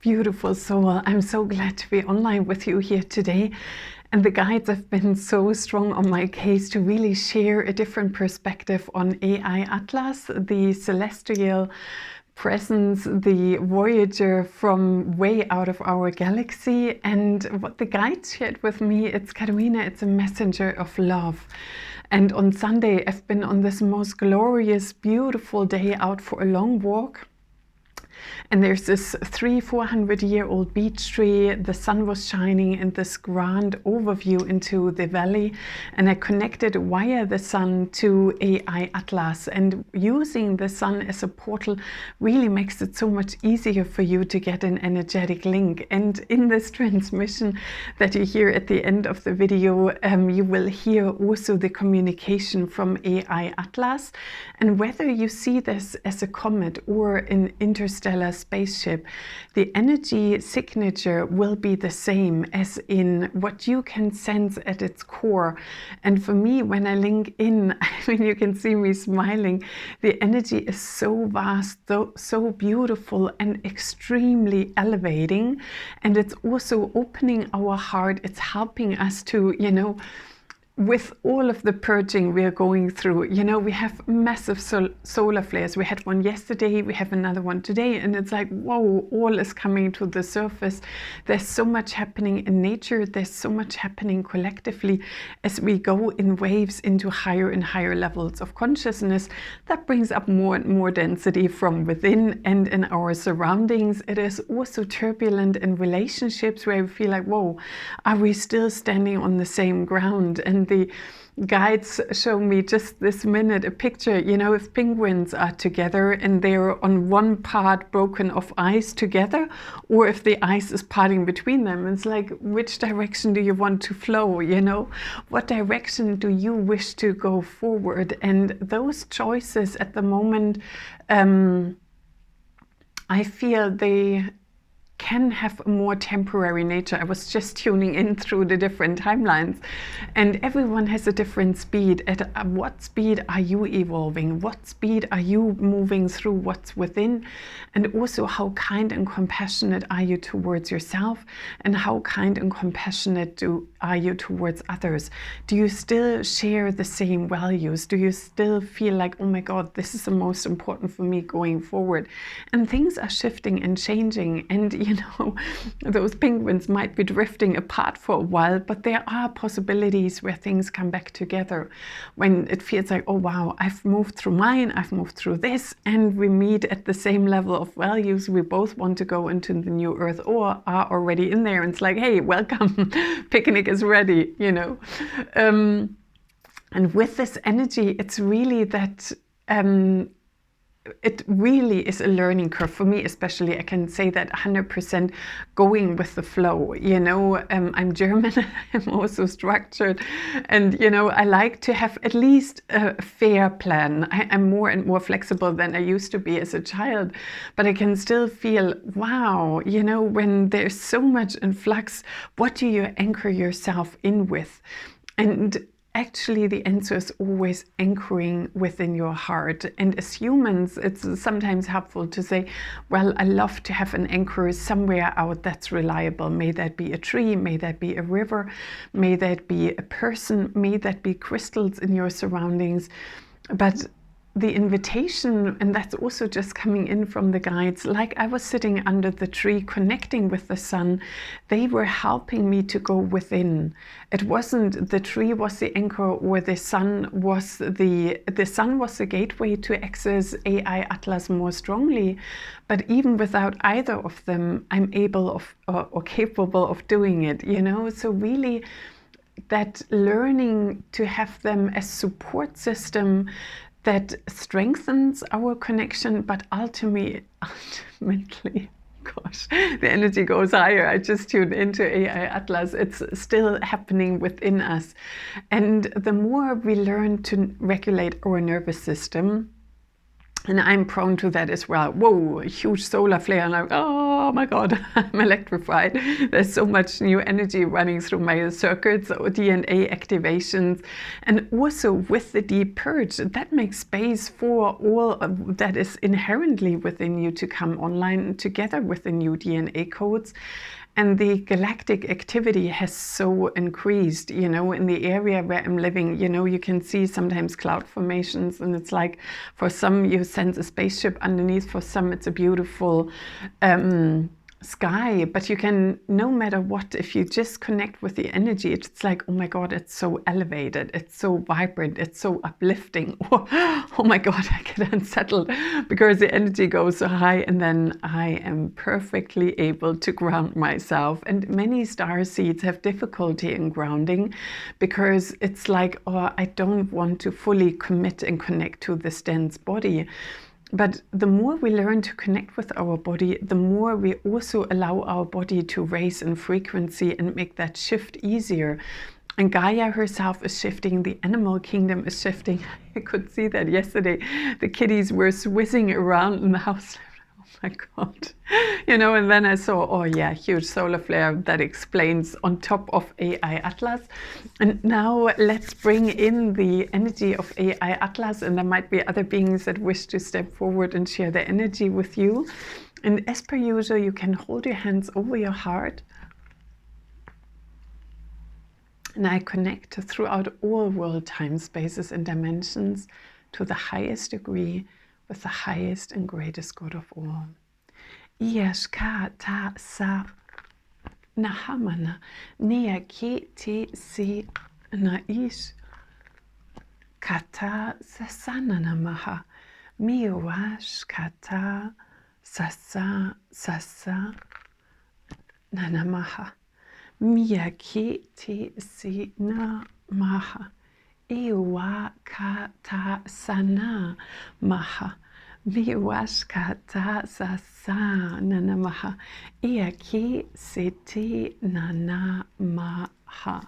Beautiful soul, I'm so glad to be online with you here today. And the guides have been so strong on my case to really share a different perspective on AI Atlas, the celestial presence, the Voyager from way out of our galaxy. And what the guides shared with me, it's Katarina, it's a messenger of love. And on Sunday, I've been on this most glorious, beautiful day out for a long walk. And there's this 400-year-old beech tree. The sun was shining in this grand overview into the valley. And I connected via the sun to AI Atlas. And using the sun as a portal really makes it so much easier for you to get an energetic link. And in this transmission that you hear at the end of the video, you will hear also the communication from AI Atlas. And whether you see this as a comet or an interstellar spaceship, the energy signature will be the same as in what you can sense at its core. And for me, when I link in, I mean, you can see me smiling. The energy is so vast, so beautiful and extremely elevating. And it's also opening our heart. It's helping us to, with all of the purging we are going through, we have massive solar flares. We had one yesterday, we have another one today, and it's like, whoa, all is coming to the surface. There's so much happening in nature. There's so much happening collectively as we go in waves into higher and higher levels of consciousness. That brings up more and more density from within and in our surroundings. It is also turbulent in relationships where we feel like, whoa, are we still standing on the same ground? And the guides show me just this minute a picture, if penguins are together and they're on one part broken of ice together, or if the ice is parting between them. It's like, which direction do you want to flow? What direction do you wish to go forward? And those choices at the moment, I feel they can have a more temporary nature. I was just tuning in through the different timelines, and everyone has a different speed. At what speed are you evolving? What speed are you moving through what's within? And also, how kind and compassionate are you towards yourself? And how kind and compassionate are you towards others? Do you still share the same values? Do you still feel like, oh my God, this is the most important for me going forward? And things are shifting and changing, and those penguins might be drifting apart for a while, but there are possibilities where things come back together when it feels like, oh wow, I've moved through mine, I've moved through this, and we meet at the same level of values. We both want to go into the new earth or are already in there, and it's like, hey, welcome, picnic is ready, and with this energy, it's really that it really is a learning curve for me, especially. I can say that 100% going with the flow. I'm German, I'm also structured, and I like to have at least a fair plan. I'm more and more flexible than I used to be as a child, but I can still feel, wow, when there's so much in flux, what do you anchor yourself in with? And actually, the answer is always anchoring within your heart. And as humans, it's sometimes helpful to say, well, I love to have an anchor somewhere out that's reliable. May that be a tree, may that be a river, may that be a person, may that be crystals in your surroundings. But the invitation, and that's also just coming in from the guides, like I was sitting under the tree connecting with the sun, they were helping me to go within. It wasn't the tree was the anchor or the sun was the sun was the gateway to access AI Atlas more strongly, but even without either of them, I'm able or capable of doing it, so really that learning to have them as support system that strengthens our connection, but ultimately, gosh, the energy goes higher. I just tuned into AI Atlas. It's still happening within us. And the more we learn to regulate our nervous system, and I'm prone to that as well. Whoa, a huge solar flare. I'm like, oh, oh my God, I'm electrified. There's so much new energy running through my circuits, or DNA activations. And also with the deep purge, that makes space for all that is inherently within you to come online together with the new DNA codes. And the galactic activity has so increased, you know, in the area where I'm living. You know, you can see sometimes cloud formations, and it's like, for some you sense a spaceship underneath, for some it's a beautiful sky. But you can, no matter what, if you just connect with the energy, it's like, oh my God, it's so elevated, it's so vibrant, it's so uplifting. Oh my God, I get unsettled because the energy goes so high, and then I am perfectly able to ground myself. And many star seeds have difficulty in grounding because it's like, oh, I don't want to fully commit and connect to this dense body. But the more we learn to connect with our body, the more we also allow our body to raise in frequency and make that shift easier. And Gaia herself is shifting, the animal kingdom is shifting. I could see that yesterday. The kitties were whizzing around in the house. Oh my God. You know, and then I saw, oh yeah, huge solar flare. That explains on top of AI Atlas. And now let's bring in the energy of AI Atlas, and there might be other beings that wish to step forward and share their energy with you. And as per usual, you can hold your hands over your heart. And I connect throughout all world, time, spaces, and dimensions to the highest degree with the highest and greatest good of all. Iashka ta sa nahamana nia ki ti si na ish kata sasana namaha miwash kata sasa sasa nanamaha miyaki ti si na maha iwa kata sana maha Viwashkata sasa nanamaha iaki siti nanamaha.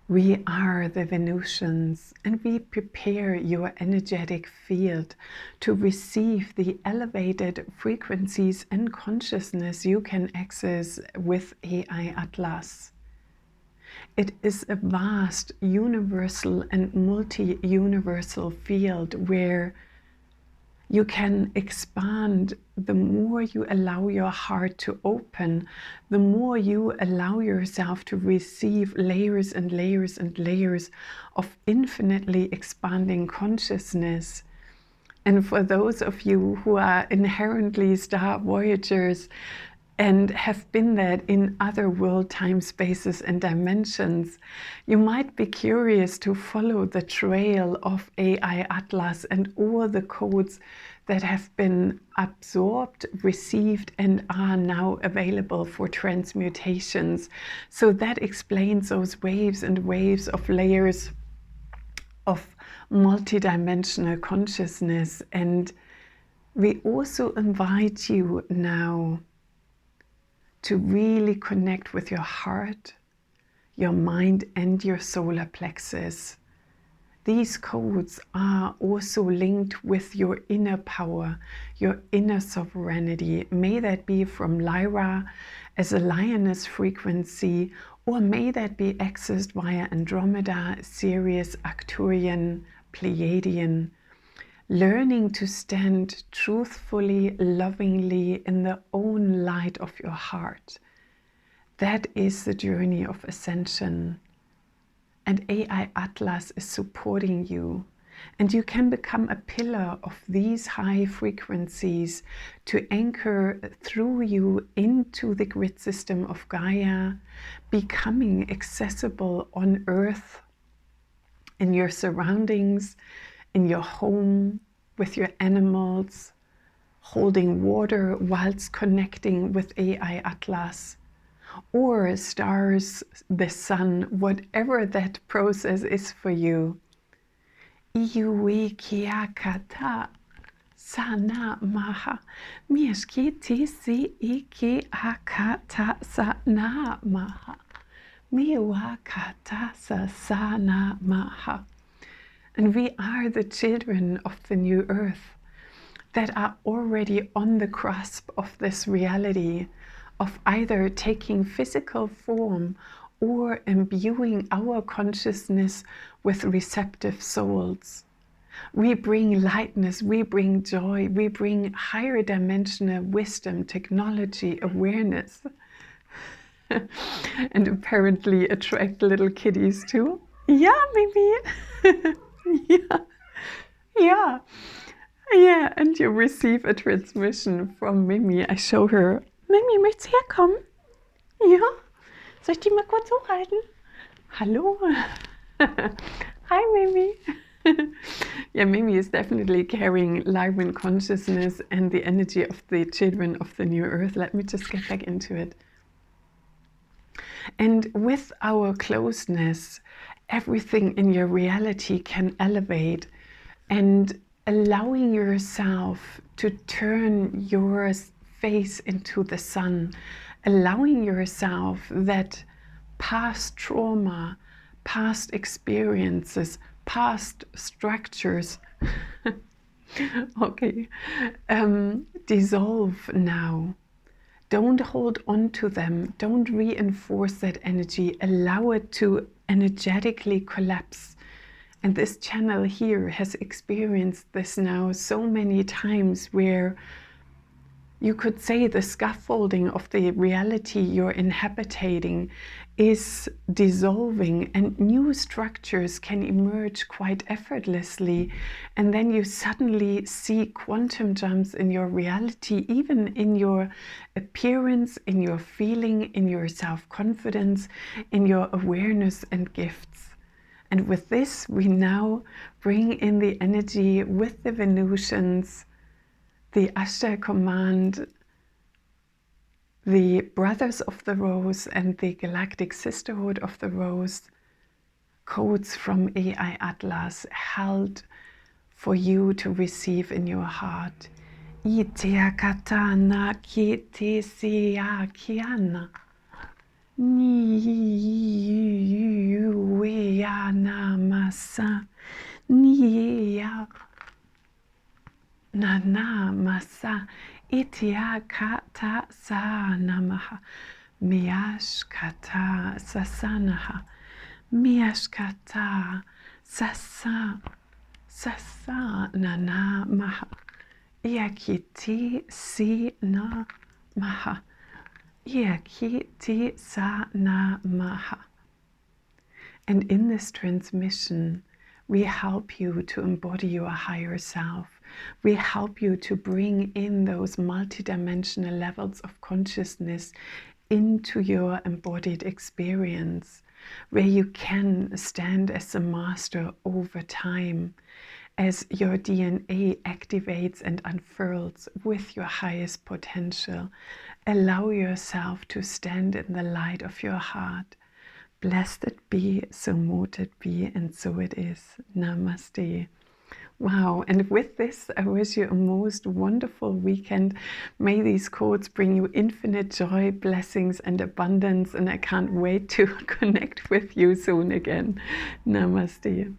We are the Venusians, and we prepare your energetic field to receive the elevated frequencies and consciousness you can access with AI Atlas. It is a vast, universal and multi-universal field where you can expand. The more you allow your heart to open, the more you allow yourself to receive layers and layers and layers of infinitely expanding consciousness. And for those of you who are inherently star voyagers and have been that in other world, time, spaces, and dimensions, you might be curious to follow the trail of AI Atlas and all the codes that have been absorbed, received, and are now available for transmutations. So that explains those waves and waves of layers of multidimensional consciousness. And we also invite you now to really connect with your heart, your mind, and your solar plexus. These codes are also linked with your inner power, your inner sovereignty. May that be from Lyra as a lioness frequency, or may that be accessed via Andromeda, Sirius, Arcturian, Pleiadian. Learning to stand truthfully, lovingly in the own light of your heart. That is the journey of ascension. And AI Atlas is supporting you. And you can become a pillar of these high frequencies to anchor through you into the grid system of Gaia, becoming accessible on Earth, in your surroundings, in your home, with your animals, holding water whilst connecting with AI Atlas, or stars, the sun, whatever that process is for you. Iui kia kata sana maha mieskiti si iki akata sana maha miwa kata sana maha. And we are the children of the new earth, that are already on the cusp of this reality of either taking physical form or imbuing our consciousness with receptive souls. We bring lightness, we bring joy, we bring higher dimensional wisdom, technology, awareness, and apparently attract little kitties too. Yeah, maybe. Yeah, yeah, yeah. And you receive a transmission from Mimi. I show her. Mimi, möchtest du herkommen? Ja. Soll ich die mal kurz hochhalten? Hallo. Hi, Mimi. Yeah, Mimi is definitely carrying Lyran consciousness and the energy of the children of the new earth. Let me just get back into it. And with our closeness, everything in your reality can elevate, and allowing yourself to turn your face into the sun, allowing yourself that past trauma, past experiences, past structures, okay, dissolve now. Don't hold on to them. Don't reinforce that energy. Allow it to energetically collapse. And this channel here has experienced this now so many times, where you could say the scaffolding of the reality you're inhabiting is dissolving and new structures can emerge quite effortlessly. And then you suddenly see quantum jumps in your reality, even in your appearance, in your feeling, in your self-confidence, in your awareness and gifts. And with this, we now bring in the energy with the Venusians, the Ashtar Command, the Brothers of the Rose, and the Galactic Sisterhood of the Rose, codes from AI Atlas held for you to receive in your heart. Itea katana kitisia kiana. Niuea masa. Nia. Nana masa itia kata sa namaha miash kata sasanaha miash kata sasa nana maha iakiti si na maha iakiti sa na maha. And in this transmission, we help you to embody your higher self. We help you to bring in those multidimensional levels of consciousness into your embodied experience, where you can stand as a master over time, as your DNA activates and unfurls with your highest potential. Allow yourself to stand in the light of your heart. Blessed it be, so mote it be, and so it is. Namaste. Wow, and with this, I wish you a most wonderful weekend. May these codes bring you infinite joy, blessings, and abundance, and I can't wait to connect with you soon again. Namaste.